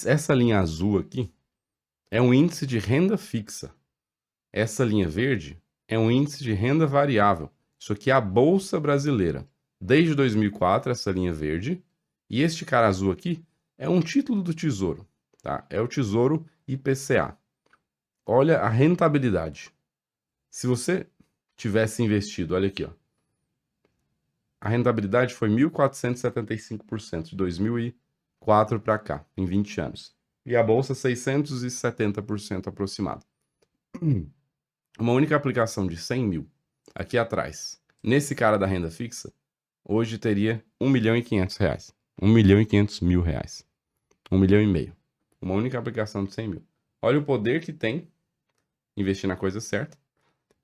Essa linha azul aqui é um índice de renda fixa. Essa linha verde é um índice de renda variável. Isso aqui é a Bolsa Brasileira. Desde 2004, essa linha verde. E este cara azul aqui é um título do Tesouro, tá? É o Tesouro IPCA. Olha a rentabilidade. Se você tivesse investido, olha aqui, ó. A rentabilidade foi 1.475% de 2004 para cá, em 20 anos. E a bolsa 670% aproximado. Uma única aplicação de 100 mil aqui atrás, nesse cara da renda fixa, hoje teria R$ 1.500. R$ 1.500.000. 1,5 milhão. Uma única aplicação de 100 mil. Olha o poder que tem investir na coisa certa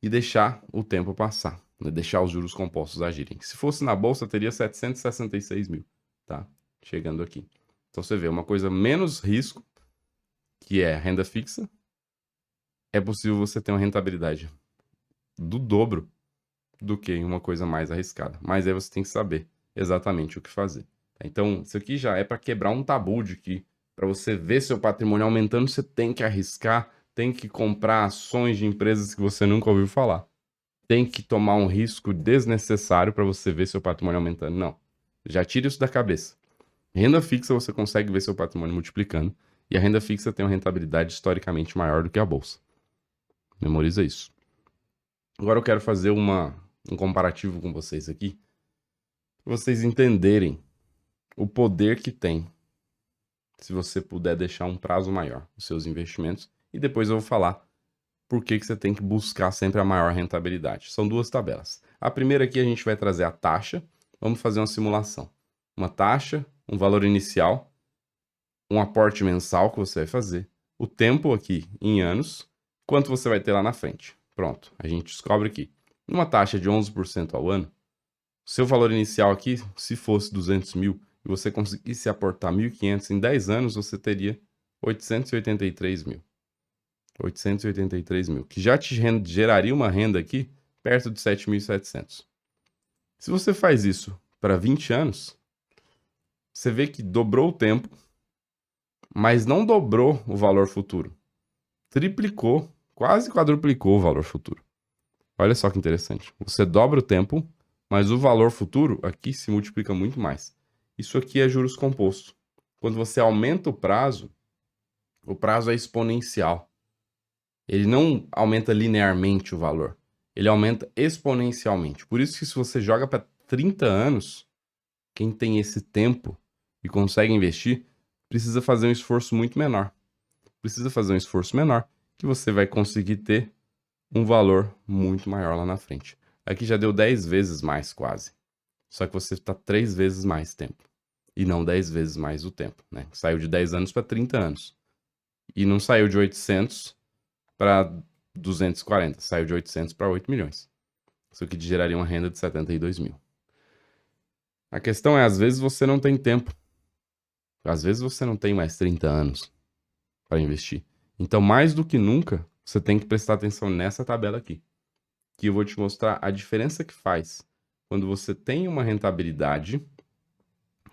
e deixar o tempo passar, né? Deixar os juros compostos agirem. Se fosse na bolsa, teria 766 mil, tá? Chegando aqui. Então você vê, uma coisa menos risco, que é renda fixa, é possível você ter uma rentabilidade do dobro do que uma coisa mais arriscada. Mas aí você tem que saber exatamente o que fazer. Então, isso aqui já é para quebrar um tabu de que para você ver seu patrimônio aumentando, você tem que arriscar, tem que comprar ações de empresas que você nunca ouviu falar. Tem que tomar um risco desnecessário para você ver seu patrimônio aumentando. Não. Já tira isso da cabeça. Renda fixa você consegue ver seu patrimônio multiplicando. E a renda fixa tem uma rentabilidade historicamente maior do que a bolsa. Memoriza isso. Agora eu quero fazer um comparativo com vocês aqui, para vocês entenderem o poder que tem se você puder deixar um prazo maior os seus investimentos. E depois eu vou falar por que você tem que buscar sempre a maior rentabilidade. São duas tabelas. A primeira aqui a gente vai trazer a taxa. Vamos fazer uma simulação. Uma taxa, um valor inicial, um aporte mensal que você vai fazer, o tempo aqui em anos, quanto você vai ter lá na frente. Pronto, a gente descobre aqui. Uma taxa de 11% ao ano, seu valor inicial aqui, se fosse 200 mil, e você conseguisse aportar 1.500 em 10 anos, você teria 883 mil. 883 mil, que já te geraria uma renda aqui perto de 7.700. Se você faz isso para 20 anos, você vê que dobrou o tempo, mas não dobrou o valor futuro. Triplicou, quase quadruplicou o valor futuro. Olha só que interessante. Você dobra o tempo, mas o valor futuro aqui se multiplica muito mais. Isso aqui é juros compostos. Quando você aumenta o prazo é exponencial. Ele não aumenta linearmente o valor. Ele aumenta exponencialmente. Por isso que se você joga para 30 anos, quem tem esse tempo e consegue investir, precisa fazer um esforço muito menor. Precisa fazer um esforço menor que você vai conseguir ter um valor muito maior lá na frente. Aqui já deu 10 vezes mais quase. Só que você está 3 vezes mais tempo. E não 10 vezes mais o tempo, né? Saiu de 10 anos para 30 anos. E não saiu de 800 para 240. Saiu de 800 para 8 milhões. Isso aqui geraria uma renda de 72 mil. A questão é, às vezes você não tem tempo. Às vezes você não tem mais 30 anos para investir. Então, mais do que nunca, você tem que prestar atenção nessa tabela aqui, que eu vou te mostrar a diferença que faz quando você tem uma rentabilidade,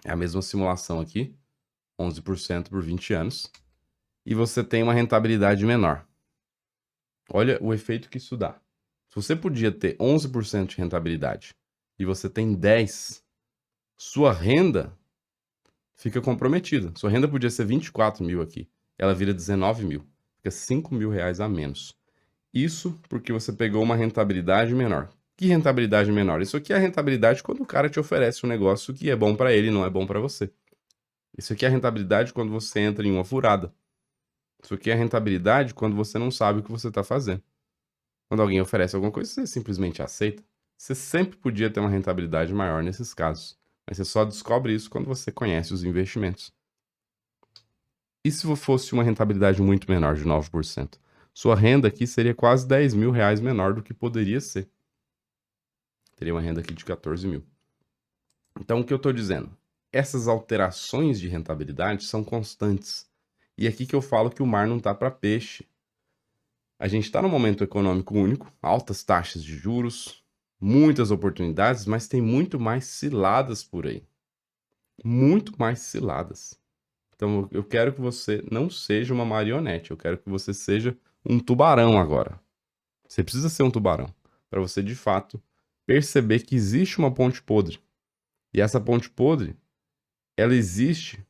é a mesma simulação aqui, 11% por 20 anos, e você tem uma rentabilidade menor. Olha o efeito que isso dá. Se você podia ter 11% de rentabilidade e você tem 10%, sua renda fica comprometida. Sua renda podia ser 24 mil aqui, ela vira 19 mil, fica 5 mil reais a menos. Isso porque você pegou uma rentabilidade menor. Que rentabilidade menor? Isso aqui é a rentabilidade quando o cara te oferece um negócio que é bom para ele e não é bom para você. Isso aqui é a rentabilidade quando você entra em uma furada. Isso aqui é a rentabilidade quando você não sabe o que você está fazendo. Quando alguém oferece alguma coisa, você simplesmente aceita. Você sempre podia ter uma rentabilidade maior nesses casos. Mas você só descobre isso quando você conhece os investimentos. E se fosse uma rentabilidade muito menor, de 9%? Sua renda aqui seria quase 10 mil reais menor do que poderia ser. Teria uma renda aqui de 14 mil. Então, o que eu estou dizendo? Essas alterações de rentabilidade são constantes. E é aqui que eu falo que o mar não está para peixe. A gente está num momento econômico único, altas taxas de juros, muitas oportunidades, mas tem muito mais ciladas por aí. Muito mais ciladas. Então, eu quero que você não seja uma marionete, eu quero que você seja um tubarão agora. Você precisa ser um tubarão para você, de fato, perceber que existe uma ponte podre. E essa ponte podre, ela existe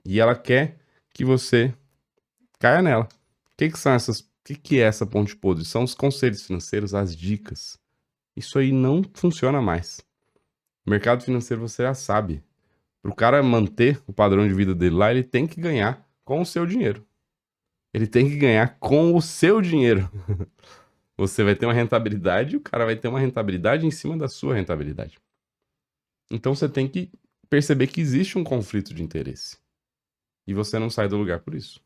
e ela quer que você caia nela. O que é essa ponte podre? São os conselhos financeiros, as dicas. Isso aí não funciona mais. O mercado financeiro você já sabe. Para o cara manter o padrão de vida dele lá, ele tem que ganhar com o seu dinheiro. Ele tem que ganhar com o seu dinheiro. Você vai ter uma rentabilidade e o cara vai ter uma rentabilidade em cima da sua rentabilidade. Então você tem que perceber que existe um conflito de interesse. E você não sai do lugar por isso.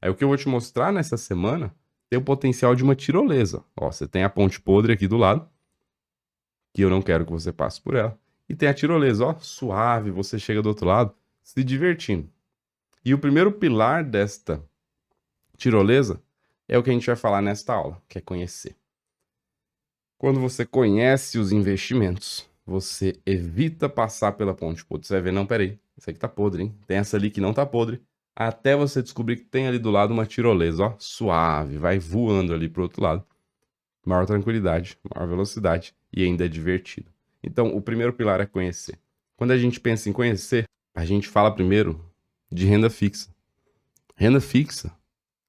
Aí o que eu vou te mostrar nessa semana tem o potencial de uma tirolesa. Ó, você tem a ponte podre aqui do lado, que eu não quero que você passe por ela. E tem a tirolesa, ó, suave, você chega do outro lado, se divertindo. E o primeiro pilar desta tirolesa é o que a gente vai falar nesta aula, que é conhecer. Quando você conhece os investimentos, você evita passar pela ponte podre. Você vai ver, não, peraí, isso aqui tá podre, hein? Tem essa ali que não tá podre. Até você descobrir que tem ali do lado uma tirolesa, ó, suave, vai voando ali pro outro lado. Maior tranquilidade, maior velocidade e ainda é divertido. Então, o primeiro pilar é conhecer. Quando a gente pensa em conhecer, a gente fala primeiro de renda fixa. Renda fixa,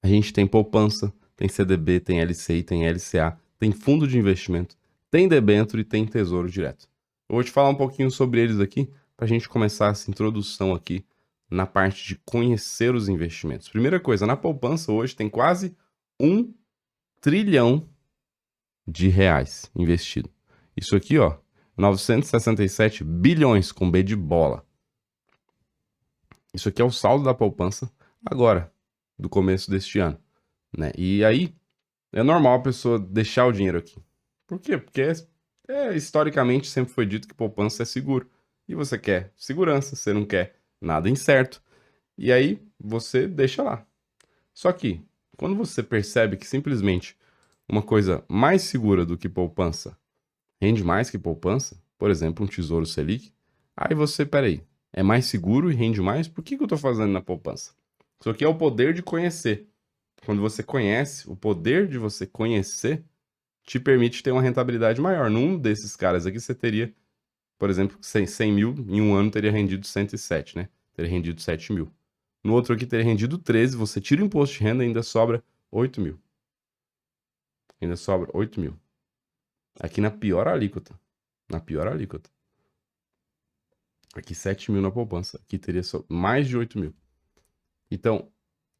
a gente tem poupança, tem CDB, tem LCI, tem LCA, tem fundo de investimento, tem debênture e tem tesouro direto. Eu vou te falar um pouquinho sobre eles aqui, para a gente começar essa introdução aqui na parte de conhecer os investimentos. Primeira coisa, na poupança hoje tem quase 1 trilhão de reais investido. Isso aqui, ó, 967 bilhões com B de bola. Isso aqui é o saldo da poupança agora, do começo deste ano, né? E aí, é normal a pessoa deixar o dinheiro aqui. Por quê? Porque historicamente sempre foi dito que poupança é seguro. E você quer segurança, você não quer nada incerto. E aí, você deixa lá. Só que, quando você percebe que simplesmente uma coisa mais segura do que poupança rende mais que poupança, por exemplo, um Tesouro Selic, aí você, peraí, é mais seguro e rende mais? Por que eu estou fazendo na poupança? Isso aqui é o poder de conhecer. Quando você conhece, o poder de você conhecer te permite ter uma rentabilidade maior. Num desses caras aqui, você teria, por exemplo, 100 mil, em um ano teria rendido 107, né? Teria rendido 7 mil. No outro aqui teria rendido 13, você tira o imposto de renda e ainda sobra 8 mil. Ainda sobra 8 mil. Aqui na pior alíquota. Na pior alíquota. Aqui 7 mil na poupança. Aqui teria mais de 8 mil. Então,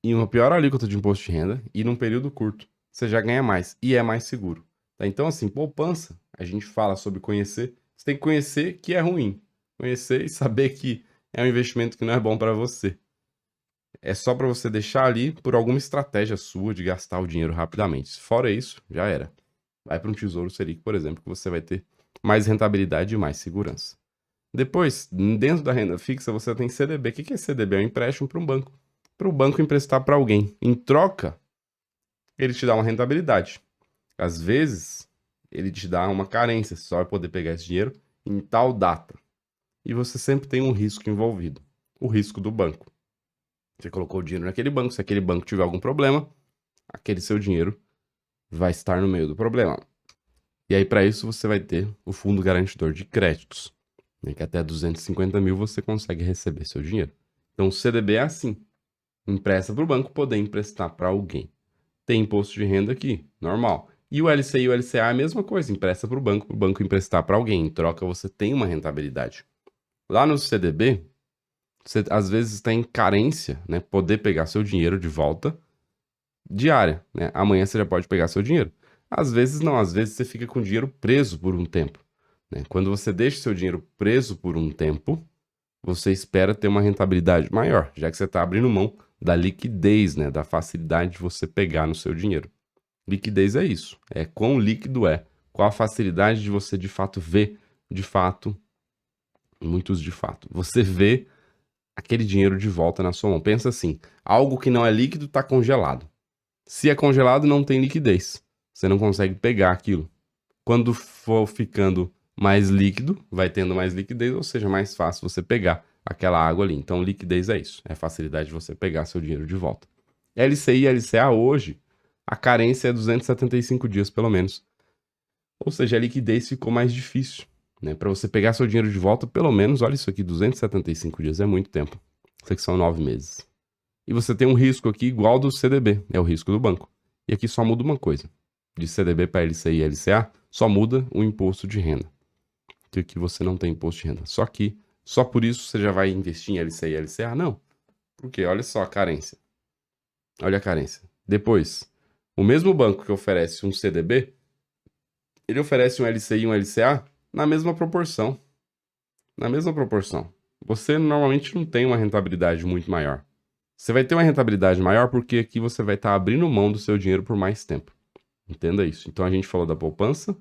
em uma pior alíquota de imposto de renda e num período curto, você já ganha mais e é mais seguro. Tá? Então, assim, poupança, a gente fala sobre conhecer. Você tem que conhecer que é ruim. Conhecer e saber que é um investimento que não é bom para você. É só para você deixar ali por alguma estratégia sua de gastar o dinheiro rapidamente. Fora isso, já era. Vai para um Tesouro Selic, por exemplo, que você vai ter mais rentabilidade e mais segurança. Depois, dentro da renda fixa, você tem CDB. O que é CDB? É um empréstimo para um banco. Para o banco emprestar para alguém. Em troca, ele te dá uma rentabilidade. Às vezes, ele te dá uma carência. Você só vai poder pegar esse dinheiro em tal data. E você sempre tem um risco envolvido. O risco do banco. Você colocou o dinheiro naquele banco. Se aquele banco tiver algum problema, aquele seu dinheiro vai estar no meio do problema. E aí, para isso, você vai ter o Fundo Garantidor de Créditos, né, que até 250 mil você consegue receber seu dinheiro. Então, o CDB é assim. Empresta para o banco poder emprestar para alguém. Tem imposto de renda aqui, normal. E o LCI e o LCA é a mesma coisa. Empresta para o banco emprestar para alguém. Em troca, você tem uma rentabilidade. Lá no CDB, você às vezes tem carência, né? Poder pegar seu dinheiro de volta diária, né? Amanhã você já pode pegar seu dinheiro. Às vezes não, às vezes você fica com o dinheiro preso por um tempo, né? Quando você deixa seu dinheiro preso por um tempo, você espera ter uma rentabilidade maior, já que você está abrindo mão da liquidez, né? Da facilidade de você pegar no seu dinheiro. Liquidez é isso, é quão líquido é, qual a facilidade de você de fato ver, de fato, muitos de fato, você vê aquele dinheiro de volta na sua mão. Pensa assim, algo que não é líquido está congelado. Se é congelado, não tem liquidez. Você não consegue pegar aquilo. Quando for ficando mais líquido, vai tendo mais liquidez, ou seja, mais fácil você pegar aquela água ali. Então, liquidez é isso, é a facilidade de você pegar seu dinheiro de volta. LCI e LCA hoje, a carência é 275 dias pelo menos. Ou seja, a liquidez ficou mais difícil, né? Para você pegar seu dinheiro de volta, pelo menos, olha isso aqui, 275 dias é muito tempo. Isso aqui são 9 meses. E você tem um risco aqui igual do CDB, é o risco do banco. E aqui só muda uma coisa. De CDB para LCI e LCA, só muda o imposto de renda. Que aqui você não tem imposto de renda. Só que, só por isso você já vai investir em LCI e LCA? Não. Porque olha só a carência. Olha a carência. Depois, o mesmo banco que oferece um CDB, ele oferece um LCI e um LCA na mesma proporção. Na mesma proporção. Você normalmente não tem uma rentabilidade muito maior. Você vai ter uma rentabilidade maior porque aqui você vai estar abrindo mão do seu dinheiro por mais tempo. Entenda isso. Então a gente falou da poupança,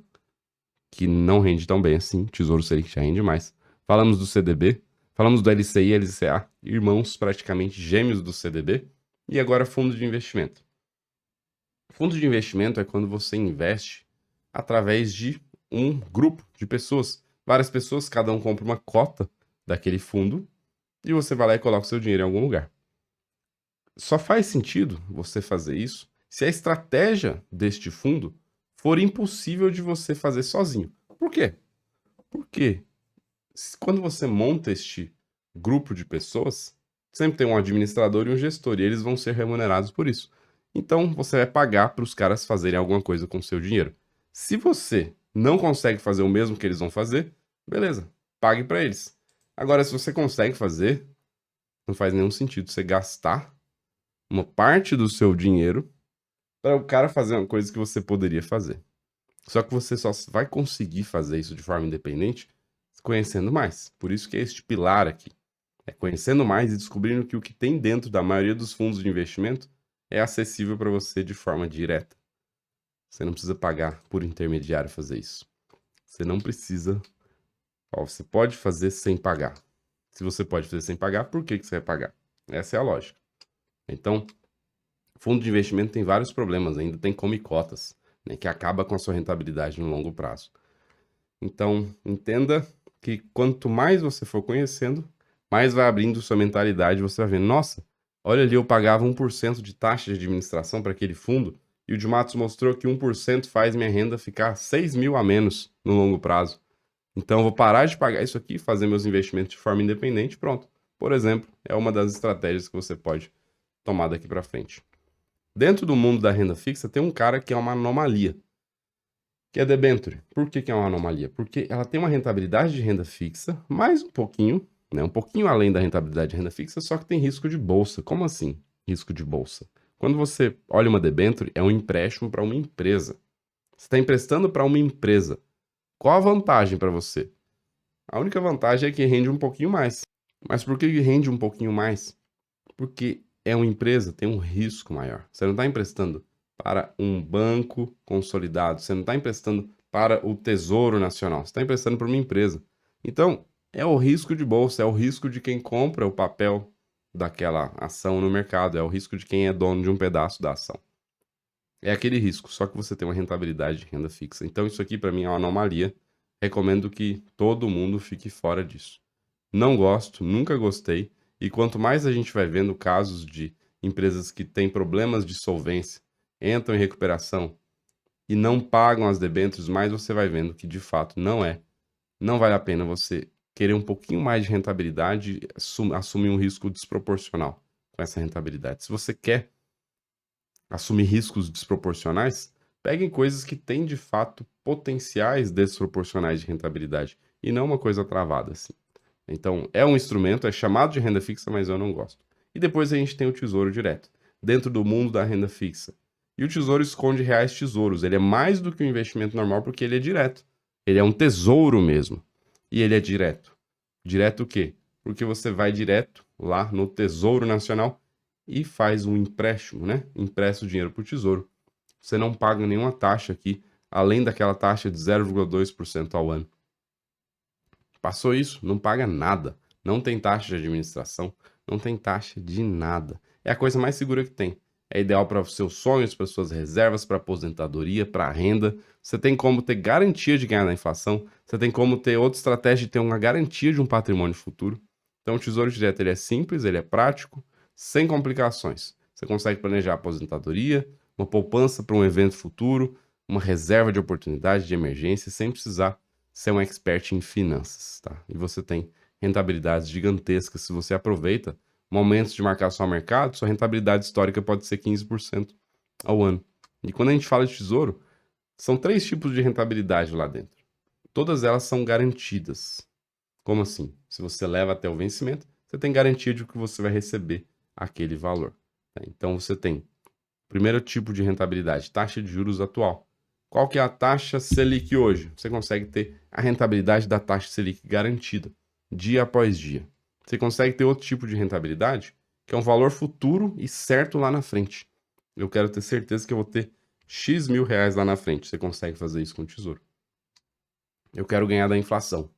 que não rende tão bem assim. Tesouro Selic já rende mais. Falamos do CDB. Falamos do LCI e LCA, irmãos praticamente gêmeos do CDB. E agora fundo de investimento. Fundo de investimento é quando você investe através de um grupo de pessoas. Várias pessoas, cada um compra uma cota daquele fundo e você vai lá e coloca o seu dinheiro em algum lugar. Só faz sentido você fazer isso se a estratégia deste fundo for impossível de você fazer sozinho. Por quê? Porque quando você monta este grupo de pessoas, sempre tem um administrador e um gestor, e eles vão ser remunerados por isso. Então, você vai pagar para os caras fazerem alguma coisa com o seu dinheiro. Se você não consegue fazer o mesmo que eles vão fazer, beleza, pague para eles. Agora, se você consegue fazer, não faz nenhum sentido você gastar uma parte do seu dinheiro para o cara fazer uma coisa que você poderia fazer. Só que você só vai conseguir fazer isso de forma independente conhecendo mais. Por isso que é este pilar aqui. É conhecendo mais e descobrindo que o que tem dentro da maioria dos fundos de investimento é acessível para você de forma direta. Você não precisa pagar por intermediário fazer isso. Você não precisa. Você pode fazer sem pagar. Se você pode fazer sem pagar, por que você vai pagar? Essa é a lógica. Então, fundo de investimento tem vários problemas, ainda tem come cotas, né, que acaba com a sua rentabilidade no longo prazo. Então, entenda que quanto mais você for conhecendo, mais vai abrindo sua mentalidade, você vai vendo, nossa, olha ali, eu pagava 1% de taxa de administração para aquele fundo, e o de Matos mostrou que 1% faz minha renda ficar 6 mil a menos no longo prazo. Então, eu vou parar de pagar isso aqui, fazer meus investimentos de forma independente, pronto. Por exemplo, é uma das estratégias que você pode tomar daqui para frente. Dentro do mundo da renda fixa, tem um cara que é uma anomalia, que é a debenture. Por que é uma anomalia? Porque ela tem uma rentabilidade de renda fixa, mais um pouquinho, né, um pouquinho além da rentabilidade de renda fixa, só que tem risco de bolsa. Como assim, risco de bolsa? Quando você olha uma debenture, é um empréstimo para uma empresa. Você está emprestando para uma empresa. Qual a vantagem para você? A única vantagem é que rende um pouquinho mais. Mas por que rende um pouquinho mais? Porque é uma empresa, tem um risco maior. Você não está emprestando para um banco consolidado, você não está emprestando para o Tesouro Nacional, você está emprestando para uma empresa. Então, é o risco de bolsa, é o risco de quem compra o papel daquela ação no mercado, é o risco de quem é dono de um pedaço da ação. É aquele risco, só que você tem uma rentabilidade de renda fixa. Então, isso aqui para mim é uma anomalia. Recomendo que todo mundo fique fora disso. Não gosto, nunca gostei. E quanto mais a gente vai vendo casos de empresas que têm problemas de solvência, entram em recuperação e não pagam as debêntures, mais você vai vendo que de fato não vale a pena você querer um pouquinho mais de rentabilidade e assumir um risco desproporcional com essa rentabilidade. Se você quer assumir riscos desproporcionais, peguem coisas que têm de fato potenciais desproporcionais de rentabilidade e não uma coisa travada assim. Então, é um instrumento, é chamado de renda fixa, mas eu não gosto. E depois a gente tem o Tesouro Direto, dentro do mundo da renda fixa. E o Tesouro esconde reais tesouros. Ele é mais do que um investimento normal porque ele é direto. Ele é um tesouro mesmo. E ele é direto. Direto o quê? Porque você vai direto lá no Tesouro Nacional e faz um empréstimo, né? Empresta o dinheiro para o Tesouro. Você não paga nenhuma taxa aqui, além daquela taxa de 0,2% ao ano. Passou isso, não paga nada. Não tem taxa de administração, não tem taxa de nada. É a coisa mais segura que tem. É ideal para os seus sonhos, para suas reservas, para aposentadoria, para renda. Você tem como ter garantia de ganhar na inflação. Você tem como ter outra estratégia de ter uma garantia de um patrimônio futuro. Então, o Tesouro Direto ele é simples, ele é prático, sem complicações. Você consegue planejar a aposentadoria, uma poupança para um evento futuro, uma reserva de oportunidade de emergência, sem precisar ser um expert em finanças, tá? E você tem rentabilidades gigantescas se você aproveita momentos de marcação ao mercado, sua rentabilidade histórica pode ser 15% ao ano. E quando a gente fala de tesouro, são 3 tipos de rentabilidade lá dentro. Todas elas são garantidas. Como assim? Se você leva até o vencimento, você tem garantia de que você vai receber aquele valor, tá? Então você tem, primeiro tipo de rentabilidade, taxa de juros atual. Qual que é a taxa Selic hoje? Você consegue ter a rentabilidade da taxa Selic garantida, dia após dia. Você consegue ter outro tipo de rentabilidade, que é um valor futuro e certo lá na frente. Eu quero ter certeza que eu vou ter X mil reais lá na frente. Você consegue fazer isso com o Tesouro. Eu quero ganhar da inflação,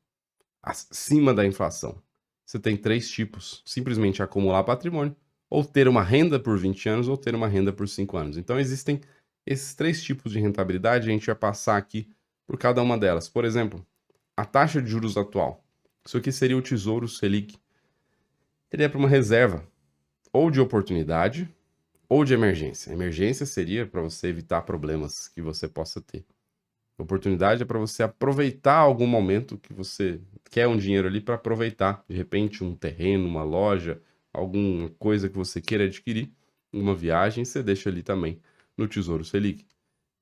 acima da inflação. Você tem 3 tipos: simplesmente acumular patrimônio, ou ter uma renda por 20 anos, ou ter uma renda por 5 anos. Então existem esses 3 tipos de rentabilidade, a gente vai passar aqui por cada uma delas. Por exemplo, a taxa de juros atual. Isso aqui seria o Tesouro Selic. Ele é para uma reserva, ou de oportunidade, ou de emergência. Emergência seria para você evitar problemas que você possa ter. Oportunidade é para você aproveitar algum momento que você quer um dinheiro ali para aproveitar. De repente, um terreno, uma loja, alguma coisa que você queira adquirir, uma viagem, você deixa ali também no Tesouro Selic.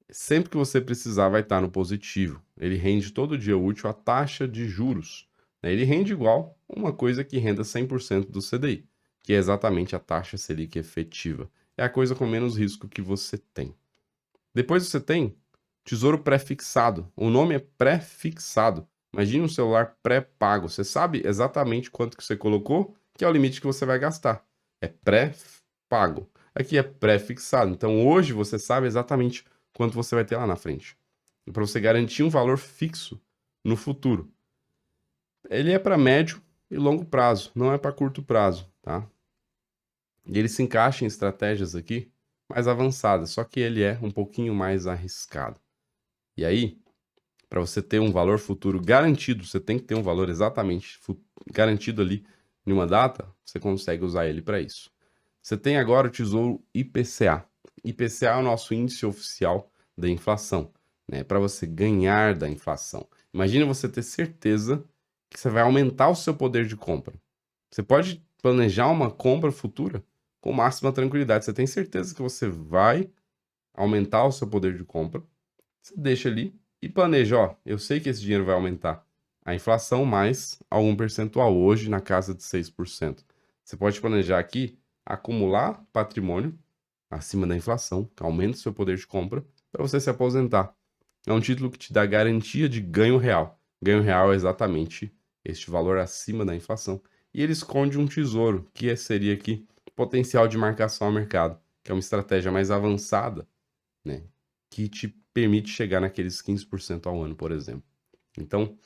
Sempre que você precisar, vai estar no positivo. Ele rende todo dia útil a taxa de juros, né? Ele rende igual uma coisa que renda 100% do CDI, que é exatamente a taxa Selic efetiva. É a coisa com menos risco que você tem. Depois você tem Tesouro Pré-fixado. O nome é pré-fixado. Imagine um celular pré-pago. Você sabe exatamente quanto que você colocou, que é o limite que você vai gastar. É pré-pago. Aqui é pré-fixado. Então hoje você sabe exatamente quanto você vai ter lá na frente. E para você garantir um valor fixo no futuro. Ele é para médio e longo prazo, não é para curto prazo, tá? E ele se encaixa em estratégias aqui mais avançadas, só que ele é um pouquinho mais arriscado. E aí, para você ter um valor futuro garantido, você tem que ter um valor exatamente garantido ali em uma data, você consegue usar ele para isso. Você tem agora o Tesouro IPCA. IPCA é o nosso índice oficial da inflação, né? Para você ganhar da inflação. Imagina você ter certeza que você vai aumentar o seu poder de compra. Você pode planejar uma compra futura com máxima tranquilidade. Você tem certeza que você vai aumentar o seu poder de compra. Você deixa ali e planeja, ó, eu sei que esse dinheiro vai aumentar a inflação mais algum percentual, hoje na casa de 6%. Você pode planejar aqui acumular patrimônio acima da inflação, que aumenta o seu poder de compra, para você se aposentar. É um título que te dá garantia de ganho real. Ganho real é exatamente este valor acima da inflação. E ele esconde um tesouro, que seria aqui potencial de marcação ao mercado, que é uma estratégia mais avançada, né, que te permite chegar naqueles 15% ao ano, por exemplo. Então,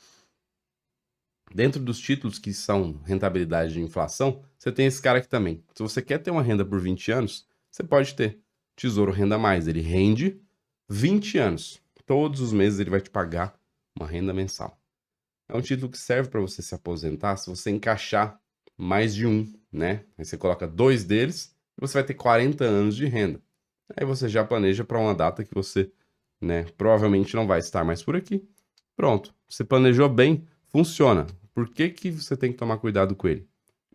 dentro dos títulos que são rentabilidade de inflação, você tem esse cara aqui também. Se você quer ter uma renda por 20 anos, você pode ter Tesouro Renda Mais. Ele rende 20 anos. Todos os meses ele vai te pagar uma renda mensal. É um título que serve para você se aposentar se você encaixar mais de um, né? Aí você coloca 2 deles e você vai ter 40 anos de renda. Aí você já planeja para uma data que você, né, provavelmente não vai estar mais por aqui. Pronto, você planejou bem, funciona. Por que que você tem que tomar cuidado com ele?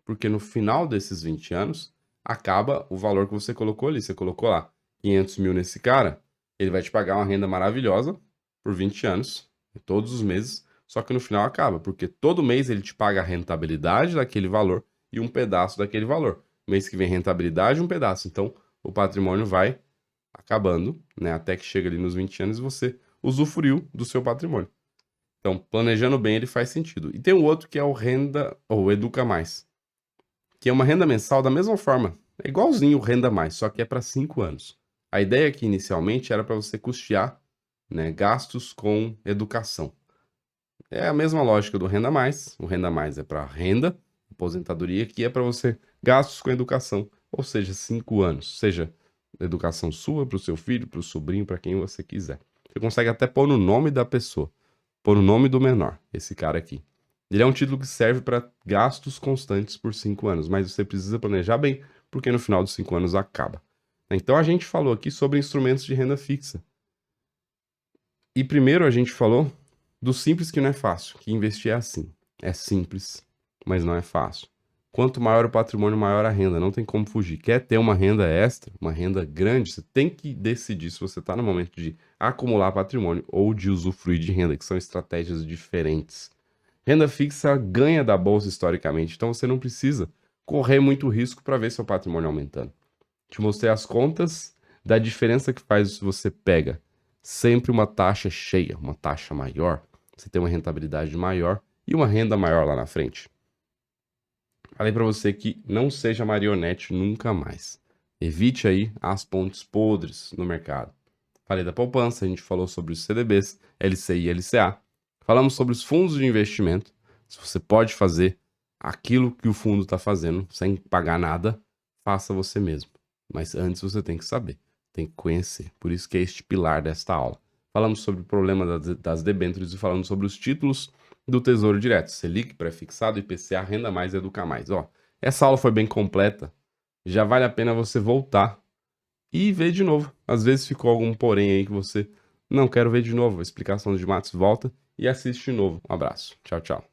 Porque no final desses 20 anos, acaba o valor que você colocou ali. Você colocou lá 500 mil nesse cara, ele vai te pagar uma renda maravilhosa por 20 anos, todos os meses, só que no final acaba, porque todo mês ele te paga a rentabilidade daquele valor e um pedaço daquele valor. Mês que vem rentabilidade, um pedaço. Então, o patrimônio vai acabando, né, até que chega ali nos 20 anos e você usufruiu do seu patrimônio. Então, planejando bem, ele faz sentido. E tem o outro que é o Renda, ou Educa Mais, que é uma renda mensal da mesma forma. É igualzinho o Renda Mais, só que é para 5 anos. A ideia aqui, inicialmente, era para você custear, né, gastos com educação. É a mesma lógica do Renda Mais. O Renda Mais é para renda, aposentadoria, que é para você gastos com educação. Ou seja, 5 anos. Seja educação sua, para o seu filho, para o sobrinho, para quem você quiser. Você consegue até pôr no nome da pessoa. Pôr no nome do menor, esse cara aqui. Ele é um título que serve para gastos constantes por 5 anos, mas você precisa planejar bem, porque no final dos 5 anos acaba. Então a gente falou aqui sobre instrumentos de renda fixa. E primeiro a gente falou do simples que não é fácil, que investir é assim. É simples, mas não é fácil. Quanto maior o patrimônio, maior a renda, não tem como fugir. Quer ter uma renda extra, uma renda grande, você tem que decidir se você está no momento de acumular patrimônio ou de usufruir de renda, que são estratégias diferentes. Renda fixa ganha da bolsa historicamente, então você não precisa correr muito risco para ver seu patrimônio aumentando. Te mostrei as contas da diferença que faz se você pega sempre uma taxa cheia, uma taxa maior, você tem uma rentabilidade maior e uma renda maior lá na frente. Falei para você que não seja marionete nunca mais. Evite aí as pontes podres no mercado. Falei da poupança, a gente falou sobre os CDBs, LCI e LCA. Falamos sobre os fundos de investimento. Se você pode fazer aquilo que o fundo está fazendo sem pagar nada, faça você mesmo. Mas antes você tem que saber, tem que conhecer. Por isso que é este pilar desta aula. Falamos sobre o problema das debêntures e falamos sobre os títulos do Tesouro Direto. Selic, pré-fixado, IPCA, Renda Mais e Educa Mais. Ó, essa aula foi bem completa. Já vale a pena você voltar e ver de novo. Às vezes ficou algum porém aí que você não quer ver de novo. A explicação de Matos volta e assiste de novo. Um abraço. Tchau, tchau.